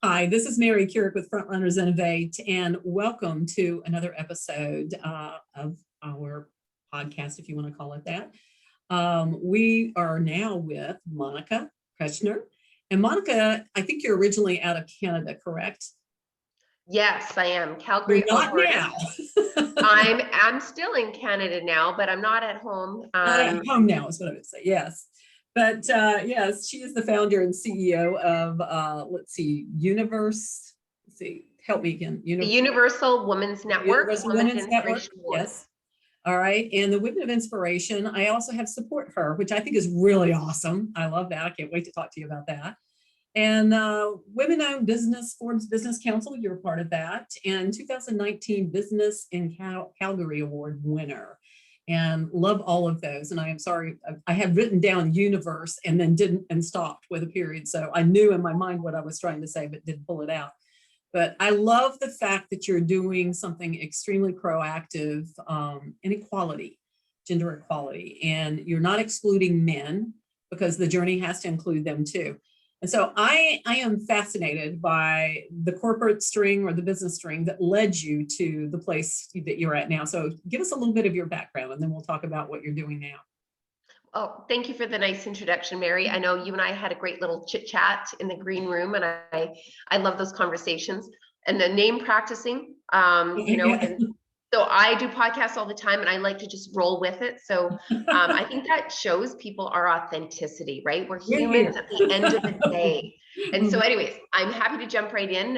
Hi, this is Mary Kurek with Frontrunners Innovate, and welcome to another episode of our podcast, if you want to call it that. We are now with Monica Kretschmer. And Monica, I think you're originally out of Canada, correct? Yes, I am. Calgary, Not Alberta. now. I'm still in Canada now, but I'm not at home. Not at home now is what I would say, yes. But yes, she is the founder and CEO of, help me again. The Universal Women's Network. Universal Women's Network, yes. All right, and the Women of Inspiration, I also have Support Her, which I think is really awesome. I love that. I can't wait to talk to you about that. And Women-Owned Business, Forbes Business Council, you're part of that. And 2019 Business in Calgary Award winner. And love all of those. And I am sorry, I had written down universe and then didn't and stopped with a period. So I knew in my mind what I was trying to say, but didn't pull it out. But I love the fact that you're doing something extremely proactive in equality, gender equality, and you're not excluding men because the journey has to include them too. And so I am fascinated by the corporate string or the business string that led you to the place that you're at now. So give us a little bit of your background and then we'll talk about what you're doing now. Oh, thank you for the nice introduction, Mary. I know you and I had a great little chit chat in the green room, and I love those conversations and the name practicing, and so I do podcasts all the time and I like to just roll with it. So I think that shows people our authenticity, right? We're humans at the end of the day. And so anyways, I'm happy to jump right in.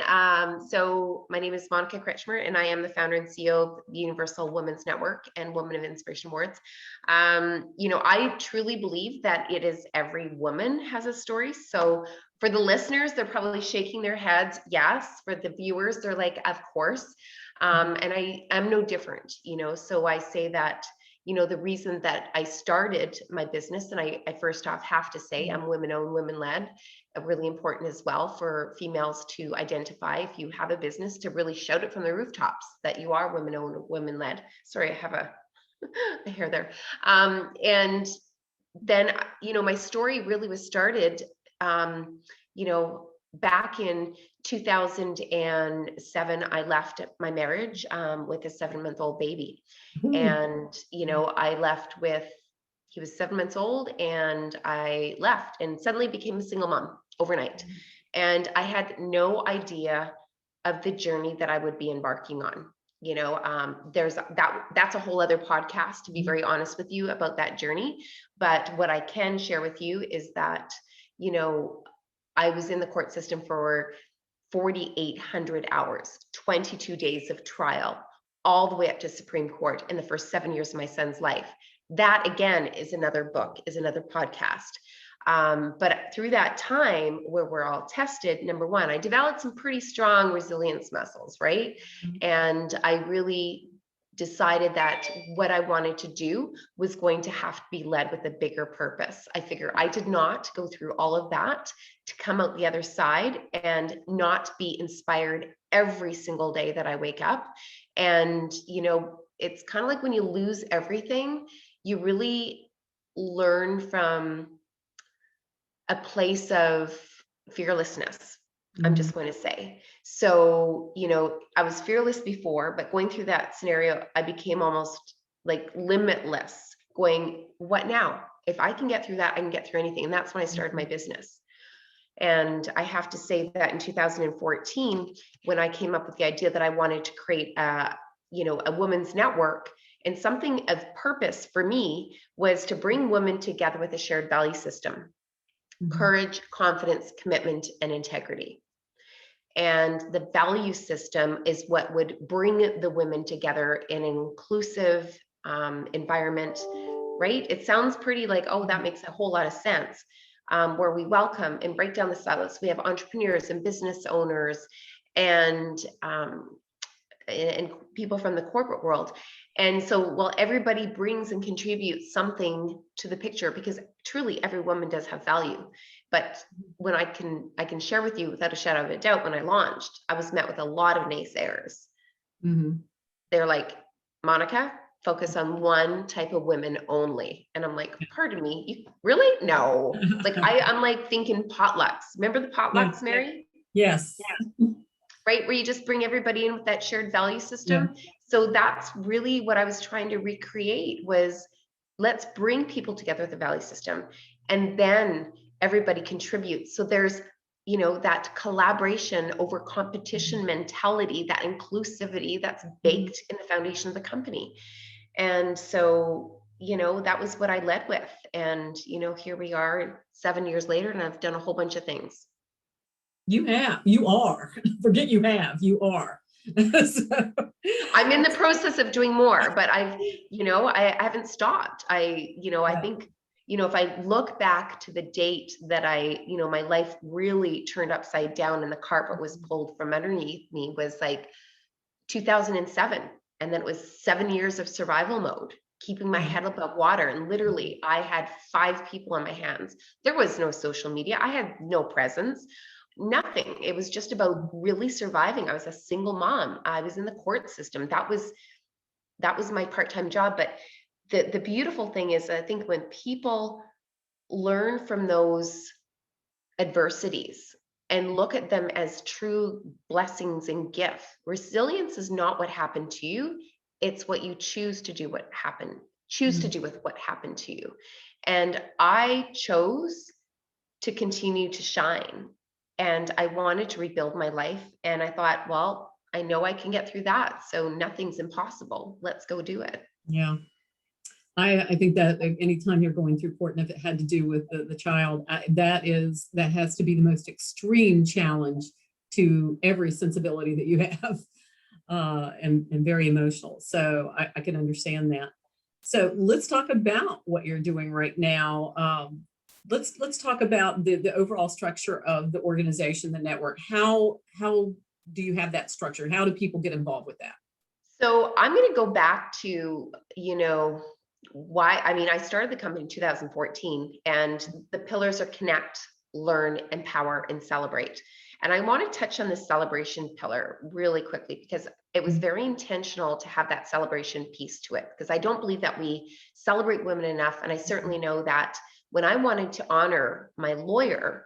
So my name is Monica Kretschmer and I am the founder and CEO of the Universal Women's Network and Women of Inspiration Awards. I truly believe that it is every woman has a story. So for the listeners, they're probably shaking their heads. Yes. For the viewers, they're like, of course. And I'm no different, so I say that, the reason that I started my business, and I first off have to say I'm women-owned, women-led, really important as well for females to identify if you have a business to really shout it from the rooftops that you are women-owned, women-led. Sorry, I have a hair there. And then, my story really was started, back in 2007, I left my marriage with a 7-month-old baby. And, I left he was 7 months old and I left and suddenly became a single mom overnight. And I had no idea of the journey that I would be embarking on. That's a whole other podcast, to be very honest with you about that journey. But what I can share with you is that, I was in the court system for 4,800 hours, 22 days of trial, all the way up to Supreme Court in the first 7 years of my son's life. That again is another book, is another podcast. But through that time where we're all tested, number one, I developed some pretty strong resilience muscles, right? And I really decided that what I wanted to do was going to have to be led with a bigger purpose. I figure I did not go through all of that to come out the other side and not be inspired every single day that I wake up. And, it's kind of like when you lose everything, you really learn from a place of fearlessness. I'm just going to say. So, I was fearless before, but going through that scenario, I became almost like limitless, going, what now? If I can get through that, I can get through anything. And that's when I started my business. And I have to say that in 2014, when I came up with the idea that I wanted to create a women's network, and something of purpose for me was to bring women together with a shared value system. Courage, confidence, commitment, and integrity. And the value system is what would bring the women together in an inclusive environment, right? It sounds pretty like, oh, that makes a whole lot of sense, where we welcome and break down the silos. We have entrepreneurs and business owners and people from the corporate world. And so, well, everybody brings and contributes something to the picture, because truly every woman does have value. But when I can share with you without a shadow of a doubt, when I launched, I was met with a lot of naysayers. They're like, Monica, focus on one type of women only. And I'm like, pardon me, you really? No. Like I'm like thinking potlucks. Remember the potlucks, Mary? Yes. Right? Where you just bring everybody in with that shared value Yeah. system. So that's really what I was trying to recreate, was let's bring people together with a value system, and then everybody contributes. So there's, that collaboration over competition mentality, that inclusivity that's baked in the foundation of the company. And so, that was what I led with. And, here we are 7 years later, and I've done a whole bunch of things. You are. Forget you have, you are. So, I'm in the process of doing more, but I haven't stopped. I think, if I look back to the date that my life really turned upside down and the carpet was pulled from underneath me, was like 2007. And then it was 7 years of survival mode, keeping my head above water. And literally I had 5 people on my hands. There was no social media. I had no presence. Nothing. It was just about really surviving. I was a single mom. I was in the court system. That was my part-time job. But the beautiful thing is, I think when people learn from those adversities and look at them as true blessings and gifts, resilience is not what happened to you. It's what you choose to do with what happened to you. And I chose to continue to shine. And I wanted to rebuild my life. And I thought, well, I know I can get through that. So nothing's impossible. Let's go do it. Yeah. I think that anytime you're going through court, and if it had to do with the child, that has to be the most extreme challenge to every sensibility that you have, and very emotional. So I can understand that. So let's talk about what you're doing right now. Let's talk about the overall structure of the organization, the network. How do you have that structure? How do people get involved with that? So I'm going to go back to, why. I started the company in 2014, and the pillars are connect, learn, empower, and celebrate. And I want to touch on the celebration pillar really quickly, because it was very intentional to have that celebration piece to it, because I don't believe that we celebrate women enough. And I certainly know that when I wanted to honor my lawyer,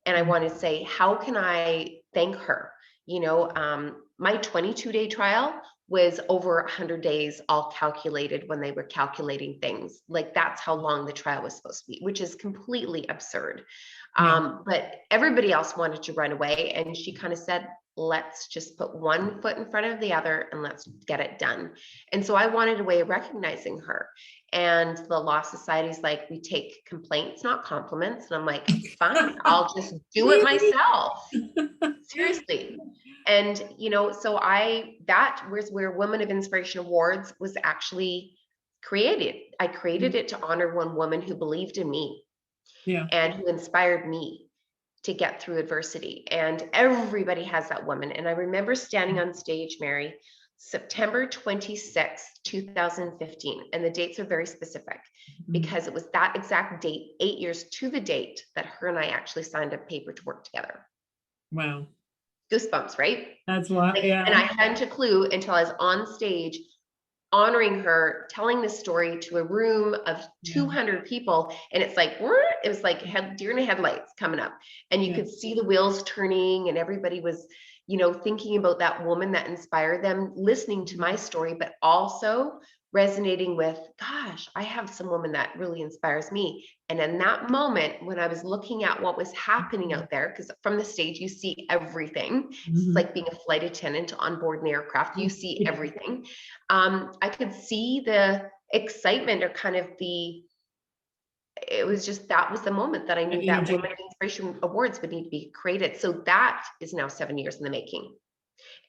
and I wanted to say, how can I thank her? My 22-day trial was over 100 days, all calculated when they were calculating things. Like, that's how long the trial was supposed to be, which is completely absurd. But everybody else wanted to run away. And she kind of said, let's just put one foot in front of the other and let's get it done. And so I wanted a way of recognizing her. And the Law Society's like, we take complaints, not compliments. And I'm like, fine, I'll just do it myself. Seriously. And, so that was where Women of Inspiration Awards was actually created. I created it to honor one woman who believed in me, and who inspired me to get through adversity. And everybody has that woman. And I remember standing on stage, Mary, September 26th, 2015. And the dates are very specific, because it was that exact date, 8 years to the date, that her and I actually signed a paper to work together. Wow. Goosebumps, right? That's why. Yeah. And I hadn't a clue until I was on stage honoring her, telling this story to a room of 200 people. And it's like, it was like deer in the headlights coming up. And you could see the wheels turning, and everybody was, thinking about that woman that inspired them, listening to my story, but also resonating with, gosh, I have some woman that really inspires me. And in that moment, when I was looking at what was happening out there, because from the stage, you see everything. It's like being a flight attendant on board an aircraft. You see everything. I could see the excitement, or kind of it was just, that was the moment that I knew that Women of Inspiration Awards would need to be created. So that is now 7 years in the making.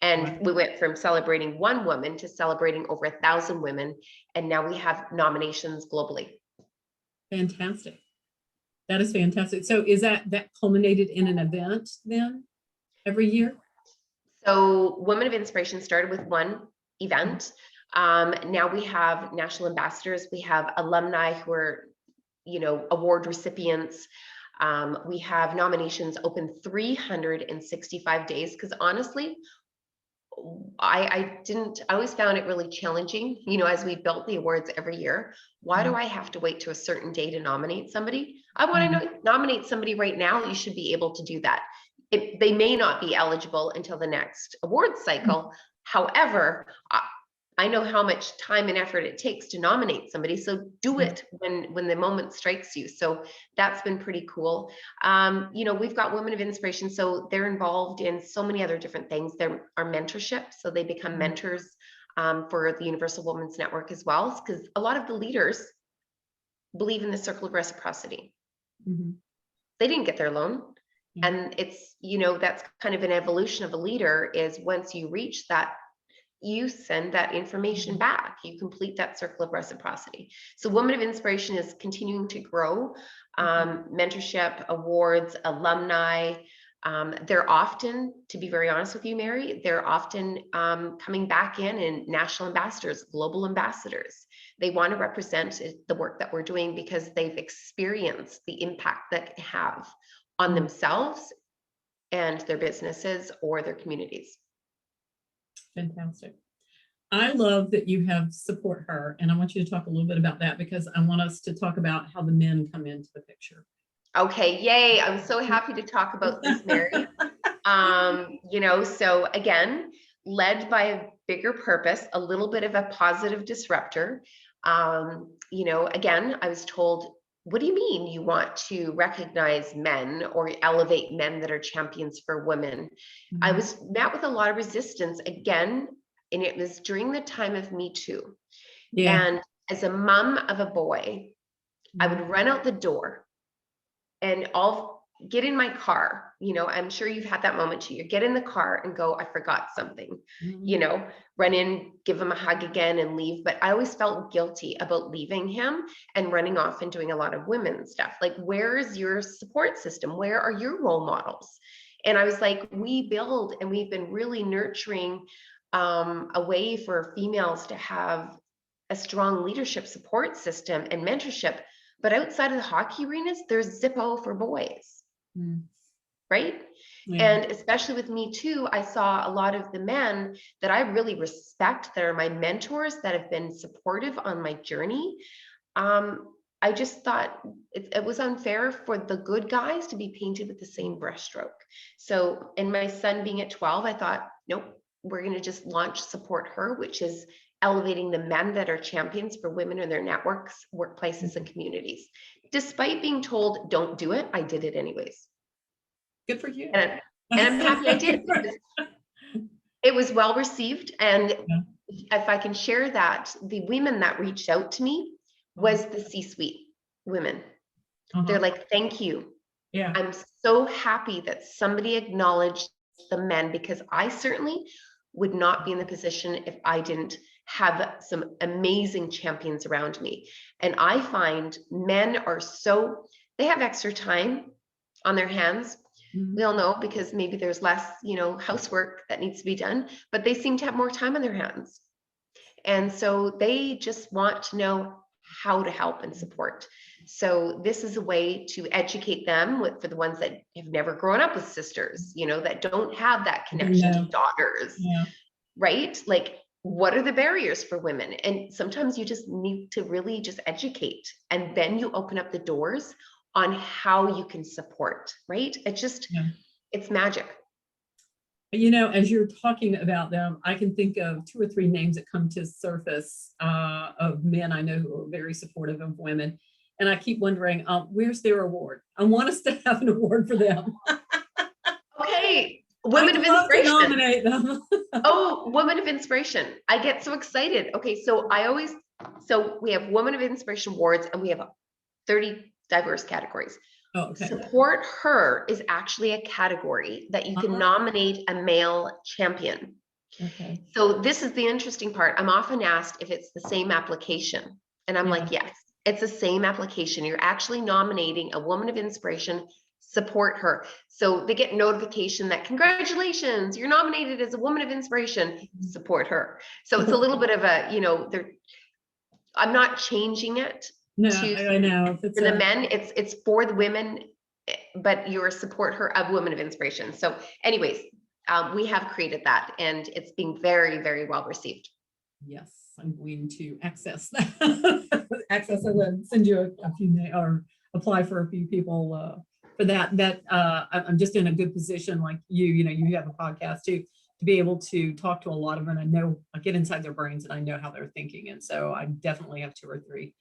And we went from celebrating one woman to celebrating over 1,000 women. And now we have nominations globally. Fantastic. That is fantastic. So is that culminated in an event then every year? So Women of Inspiration started with one event. Now we have national ambassadors. We have alumni who are, award recipients. We have nominations open 365 days. Because honestly, I always found it really challenging, as we built the awards every year. Why do I have to wait to a certain day to nominate somebody? I want to nominate somebody right now. You should be able to do that. they may not be eligible until the next awards cycle. However, I know how much time and effort it takes to nominate somebody. So do it when the moment strikes you. So that's been pretty cool. We've got Women of Inspiration. So they're involved in so many other different things. There are mentorship. So they become mentors for the Universal Women's Network as well. Because a lot of the leaders believe in the circle of reciprocity. They didn't get their loan. And it's, that's kind of an evolution of a leader, is once you reach that, you send that information back, you complete that circle of reciprocity. So Women of Inspiration is continuing to grow. Mentorship, awards, alumni. They're often, to be very honest with you, Mary, they're often coming back in national ambassadors, global ambassadors. They want to represent the work that we're doing because they've experienced the impact that it can have on themselves and their businesses or their communities. Fantastic. I love that you have Support Her, and I want you to talk a little bit about that, because I want us to talk about how the men come into the picture. Okay, yay. I'm so happy to talk about this, Mary. So again, led by a bigger purpose, a little bit of a positive disruptor. Again, I was told, what do you mean you want to recognize men or elevate men that are champions for women? I was met with a lot of resistance again, and it was during the time of Me Too. And as a mom of a boy, I would run out the door and I'll get in my car. I'm sure you've had that moment too. You get in the car and go, I forgot something, run in, give him a hug again and leave. But I always felt guilty about leaving him and running off and doing a lot of women's stuff. Like, where's your support system? Where are your role models? And I was like, we build, and we've been really nurturing a way for females to have a strong leadership support system and mentorship. But outside of the hockey arenas, there's Zippo for boys. Right? And especially with Me Too, I saw a lot of the men that I really respect, that are my mentors, that have been supportive on my journey. I just thought it was unfair for the good guys to be painted with the same brushstroke. So, and my son being at 12, I thought, nope, we're going to just launch Support Her, which is elevating the men that are champions for women in their networks, workplaces, and communities. Despite being told, don't do it, I did it anyways. Good for you. And I'm happy I did. It was well received. And if I can share that, the women that reached out to me was the C-suite women. They're like, thank you. I'm so happy that somebody acknowledged the men, because I certainly would not be in the position if I didn't have some amazing champions around me. And I find men are they have extra time on their hands. We all know, because maybe there's less, housework that needs to be done, but they seem to have more time on their hands. And so they just want to know how to help and support. So this is a way to educate them for the ones that have never grown up with sisters, that don't have that connection to daughters, right? Like, what are the barriers for women? And sometimes you just need to really just educate, and then you open up the doors on how you can support, right? It's just, it's magic. As you're talking about them, I can think of 2 or 3 names that come to surface of men I know who are very supportive of women. And I keep wondering, where's their award? I want us to have an award for them. Okay, Women of Inspiration. To nominate them. Oh, Women of Inspiration. I get so excited. Okay, so we have Women of Inspiration awards, and we have 30 diverse categories. Support Her is actually a category that you can nominate a male champion. So this is the interesting part. I'm often asked if it's the same application. And I'm like, yes, it's the same application. You're actually nominating a Woman of Inspiration. Support Her. So they get notification that, congratulations, you're nominated as a Woman of Inspiration. Support Her. So it's a little bit of a, I'm not changing it. No, I know. For the men, it's for the women, but you're a Support Her of Women of Inspiration. So anyways, we have created that, and it's being very, very well received. Yes, I'm going to access that. Access it and send you a few, or apply for a few people for that. I'm just in a good position, like you have a podcast too, to be able to talk to a lot of them. I know I get inside their brains and I know how they're thinking. And so I definitely have 2 or 3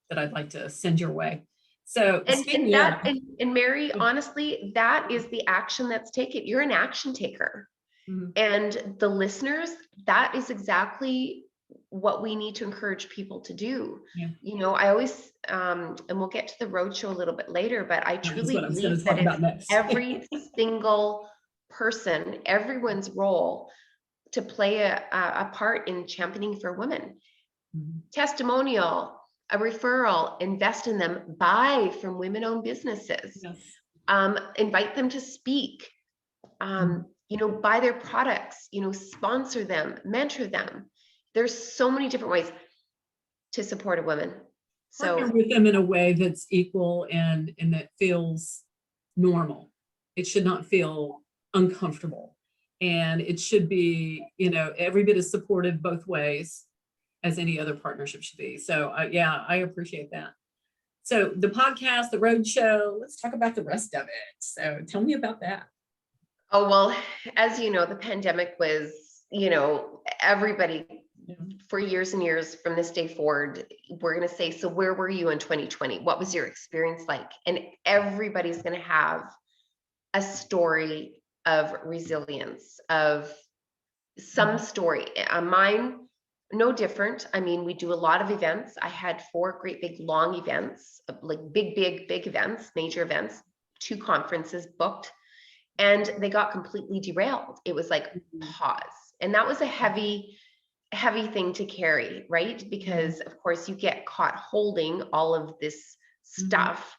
that I'd like to send your way. So and Mary, honestly, that is the action that's taken. You're an action taker. Mhm. And the listeners, that is exactly what we need to encourage people to do. Yeah. I always, and we'll get to the roadshow a little bit later, but I truly believe that it's every single person, everyone's role to play a part in championing for women. Mm-hmm. Testimonial, a referral, invest in them, buy from women-owned businesses, yes. Invite them to speak, buy their products, sponsor them, mentor them. There's so many different ways to support a woman. So partner with them in a way that's equal and that feels normal. It should not feel uncomfortable. And it should be, every bit as supportive both ways as any other partnership should be. So yeah, I appreciate that. So the podcast, the roadshow, let's talk about the rest of it. So tell me about that. Oh, well, as you know, the pandemic was, everybody for years and years from this day forward, we're going to say, so where were you in 2020? What was your experience like? And everybody's going to have a story of resilience, of some story. Mine, no different. I mean, we do a lot of events. I had 4 great big long events, like big events, major events, 2 conferences booked, and they got completely derailed. It was like pause. And that was a heavy thing to carry, right? Because of course you get caught holding all of this stuff,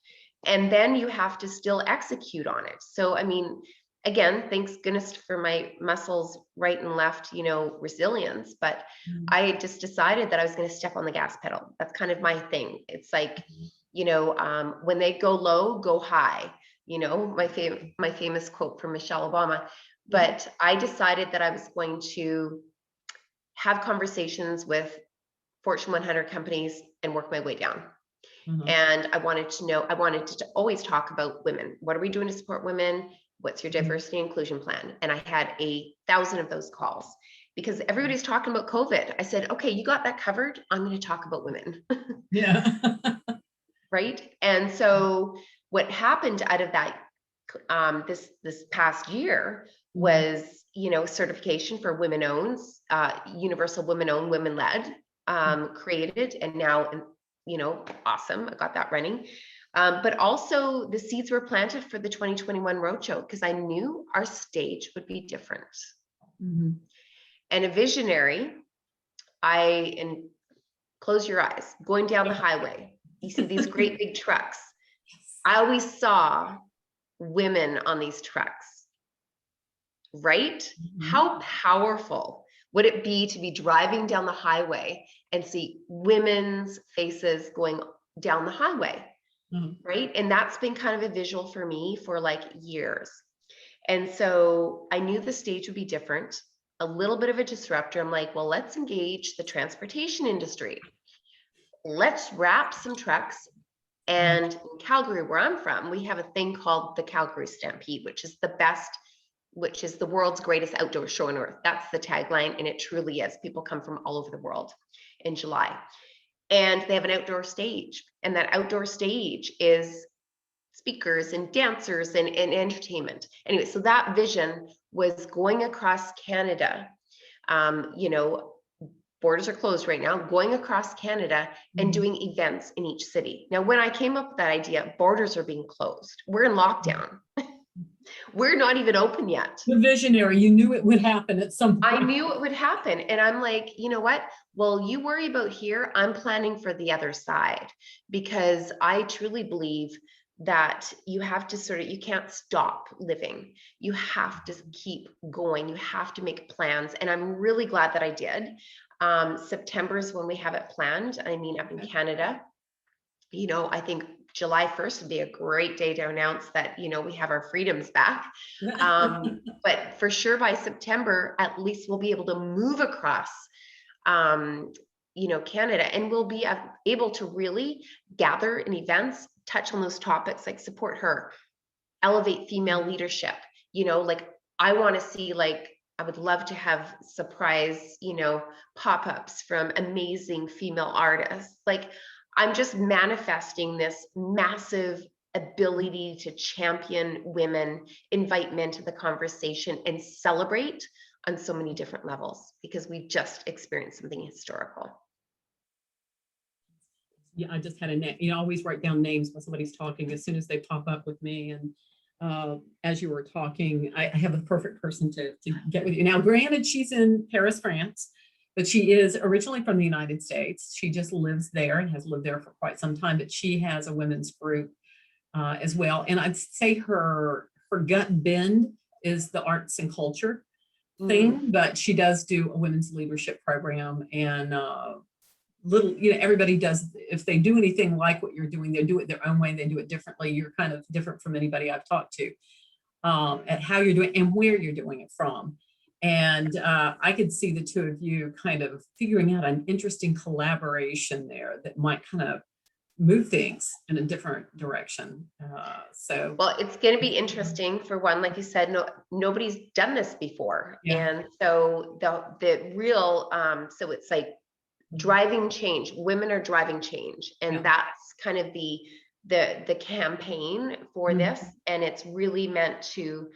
and then you have to still execute on it. So, I mean, again, thanks goodness for my muscles, right and left, resilience. But I just decided that I was going to step on the gas pedal. That's kind of my thing. It's like, when they go low, go high. My famous quote from Michelle Obama. But I decided that I was going to have conversations with Fortune 100 companies and work my way down. And I wanted to always talk about women. What are we doing to support women? What's your diversity inclusion plan? And I had 1,000 of those calls because everybody's talking about COVID. I said, okay, you got that covered. I'm going to talk about women. Yeah. Right. And so what happened out of that this past year was, certification for women-owned, universal women-owned, women-led, created, and now, awesome. I got that running. But also the seeds were planted for the 2021 roadshow because I knew our stage would be different. And a visionary, and close your eyes, going down the highway, you see these great big trucks. I always saw women on these trucks, right? How powerful would it be to be driving down the highway and see women's faces going down the highway, right? And that's been kind of a visual for me for like years. And so I knew the stage would be different, a little bit of a disruptor. I'm like, well, let's engage the transportation industry. Let's wrap some trucks. And in Calgary, where I'm from, we have a thing called the Calgary Stampede, which is the world's greatest outdoor show on earth. That's the tagline, and it truly is. People come from all over the world in July. And they have an outdoor stage, and that outdoor stage is speakers and dancers and entertainment. Anyway, so that vision was going across Canada, borders are closed right now, going across Canada and doing events in each city. Now, when I came up with that idea, borders are being closed. We're in lockdown. We're not even open yet. The visionary, you knew it would happen at some point. I knew it would happen. And I'm like, you know what? Well, you worry about here. I'm planning for the other side, because I truly believe that you have to you can't stop living. You have to keep going. You have to make plans. And I'm really glad that I did. September is when we have it planned. I mean, up in Canada, I think July 1st would be a great day to announce that, we have our freedoms back. But for sure by September, at least we'll be able to move across, Canada, and we'll be able to really gather in events, touch on those topics like support her, elevate female leadership. Like I want to see, like, I would love to have surprise, pop-ups from amazing female artists. Like, I'm just manifesting this massive ability to champion women, invite men to the conversation, and celebrate on so many different levels, because we just experienced something historical. Yeah, I just had a name. I always write down names when somebody's talking as soon as they pop up with me. And as you were talking, I have a perfect person to get with you. Now, granted, she's in Paris, France, but she is originally from the United States. She just lives there and has lived there for quite some time, but she has a women's group as well. And I'd say her gut bend is the arts and culture thing, but she does do a women's leadership program. And everybody does, if they do anything like what you're doing, they do it their own way, they do it differently. You're kind of different from anybody I've talked to at how you're doing and where you're doing it from. And I could see the two of you kind of figuring out an interesting collaboration there that might kind of move things in a different direction. Well, it's going to be interesting. For one, like you said, nobody's done this before. Yeah. And so the real, so it's like driving change. Women are driving change. And that's kind of the campaign for this. And it's really meant to,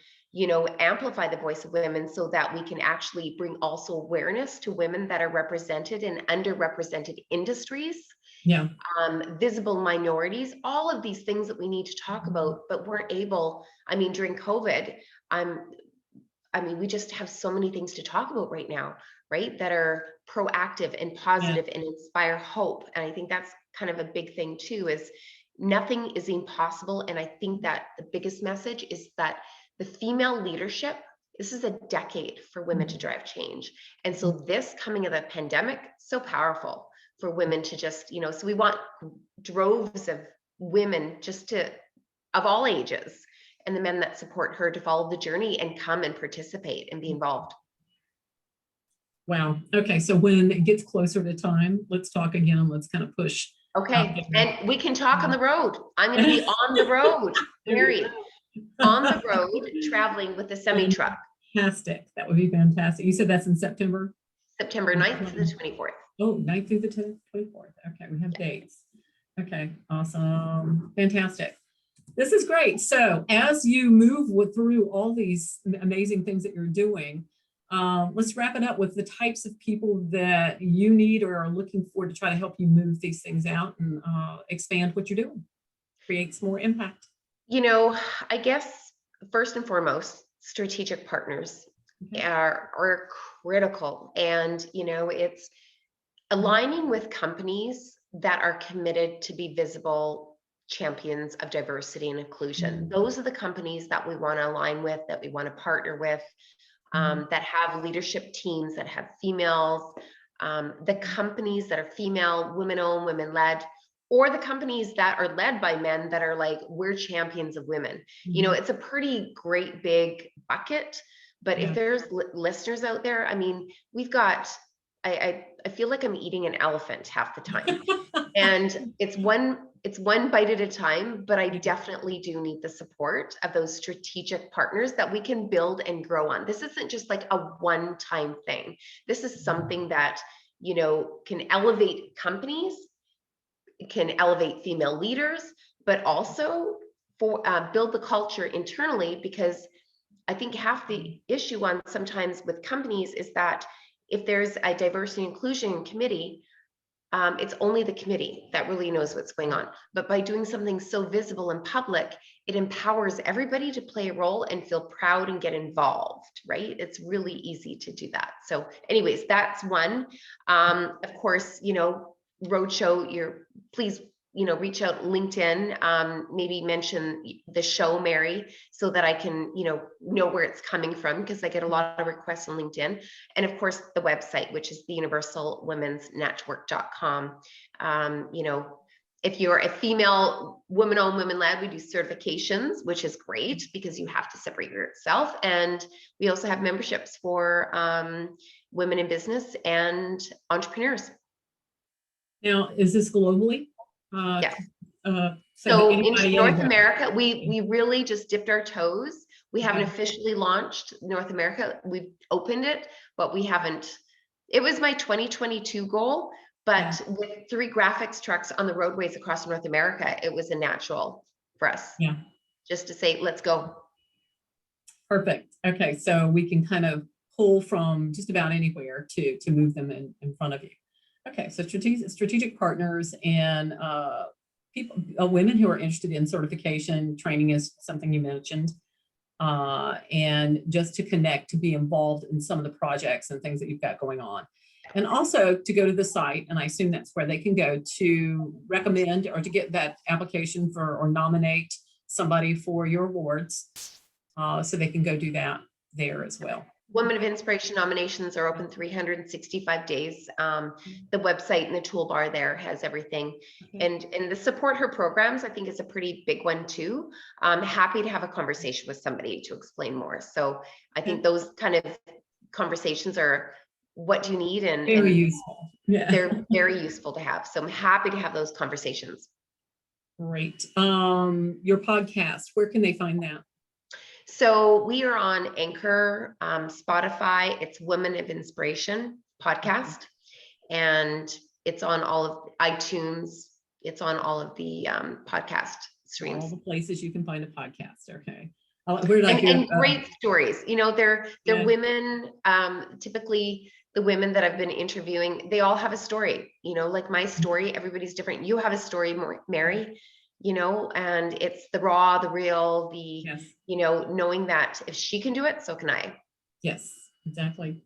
amplify the voice of women so that we can actually bring also awareness to women that are represented in underrepresented industries. Yeah. Visible minorities, all of these things that we need to talk about, but weren't able, during COVID, we just have so many things to talk about right now, right? That are proactive and positive and inspire hope. And I think that's kind of a big thing too, is nothing is impossible. And I think that the biggest message is that the female leadership, this is a decade for women to drive change. And so this coming of the pandemic, so powerful for women to just, so we want droves of women of all ages, and the men that support her to follow the journey and come and participate and be involved. Wow. Okay. So when it gets closer to time, let's talk again and let's kind of push. Okay. And we can talk on the road. I'm going to be on the road, Mary, on the road, traveling with the semi truck. Fantastic. That would be fantastic. You said that's in September? September 9th to the 24th. Oh, 9th through the 24th. Okay, we have dates. Okay, awesome. Fantastic. This is great. So as you move through all these amazing things that you're doing, let's wrap it up with the types of people that you need or are looking for to try to help you move these things out and expand what you're doing, create some more impact. I guess first and foremost, strategic partners are critical. And, it's aligning with companies that are committed to be visible champions of diversity and inclusion. Those are the companies that we want to align with, that we want to partner with, that have leadership teams that have females, the companies that are female, women-owned, women-led, or the companies that are led by men that are like, we're champions of women. It's a pretty great big bucket. But if there's listeners out there, we've got, I feel like I'm eating an elephant half the time. And it's one bite at a time, but I definitely do need the support of those strategic partners that we can build and grow on. This isn't just like a one-time thing. This is something that, can elevate companies, can elevate female leaders, but also for build the culture internally, because I think half the issue sometimes with companies is that if there's a diversity inclusion committee, it's only the committee that really knows what's going on. But by doing something so visible and public, it empowers everybody to play a role and feel proud and get involved, right? It's really easy to do that. So anyways, that's one. Of course, roadshow, please, reach out LinkedIn, maybe mention the show, Mary, so that I can, know where it's coming from, because I get a lot of requests on LinkedIn. And of course, the website, which is the universalwomensnetwork.com. If you're a female, women-owned, women-led, we do certifications, which is great because you have to separate yourself. And we also have memberships for women in business and entrepreneurs. Now, is this globally? Yes. So in anybody, North anywhere. America, we really just dipped our toes. We haven't Okay. officially launched North America. We've opened it, but we haven't. It was my 2022 goal, but with 3 graphics trucks on the roadways across North America, it was a natural for us Yeah. just to say, let's go. Perfect. Okay, so we can kind of pull from just about anywhere to move them in front of you. Okay, so strategic partners and people, women who are interested in certification training is something you mentioned, and just to connect, to be involved in some of the projects and things that you've got going on. And also to go to the site, and I assume that's where they can go to recommend or to get that application for or nominate somebody for your awards. So they can go do that there as well. Women of Inspiration nominations are open 365 days. The website and the toolbar there has everything. And the support her programs, I think, is a pretty big one too. I'm happy to have a conversation with somebody to explain more. So I think those kind of conversations are what do you need, and Very useful. Yeah. They're very useful to have. So I'm happy to have those conversations. Great. Your podcast, where can they find that? So we are on Anchor, Spotify. It's Women of Inspiration podcast, and it's on all of iTunes. It's on all of the podcast streams. All the places you can find a podcast. Okay. And great stories. You know, they're women. Typically, the women that I've been interviewing, they all have a story. You know, like my story. Everybody's different. You have a story, Mary. You know, and it's the raw, the real, you know, knowing that if she can do it, so can I. Yes, exactly.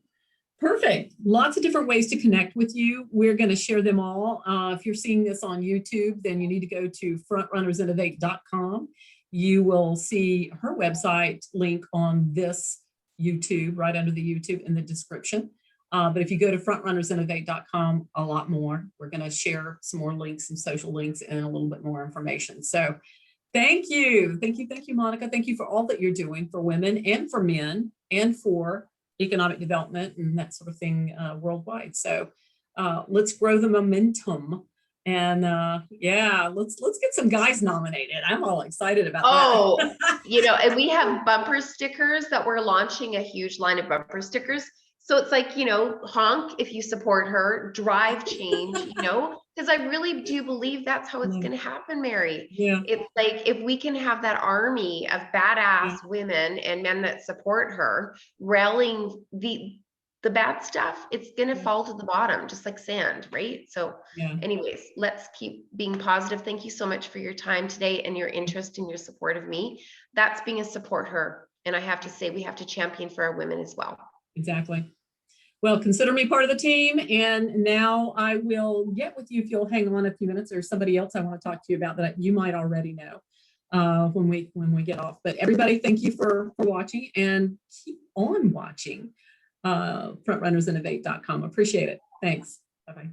Perfect. Lots of different ways to connect with you. We're going to share them all. If you're seeing this on YouTube, then you need to go to frontrunnersinnovate.com. You will see her website link on this YouTube, right under the YouTube in the description. But if you go to frontrunnersinnovate.com, a lot more. We're going to share some more links, some social links, and a little bit more information. So thank you. Thank you, Monica. Thank you for all that you're doing for women and for men and for economic development and that sort of thing worldwide. So let's grow the momentum. And let's get some guys nominated. I'm all excited about that. You know, and we have bumper stickers that we're launching, a huge line of bumper stickers. So it's like, you know, honk if you support her, drive change, you know, because I really do believe that's how it's going to happen, Mary. Yeah. It's like, if we can have that army of badass women and men that support her rallying the bad stuff, it's going to fall to the bottom, just like sand, right? So anyways, let's keep being positive. Thank you so much for your time today and your interest and your support of me. That's being a support her. And I have to say, we have to champion for our women as well. Exactly. Well, consider me part of the team. And now I will get with you if you'll hang on a few minutes. There's somebody else I want to talk to you about that you might already know when we get off. But everybody, thank you for watching, and keep on watching frontrunnersinnovate.com. Appreciate it. Thanks. Bye-bye.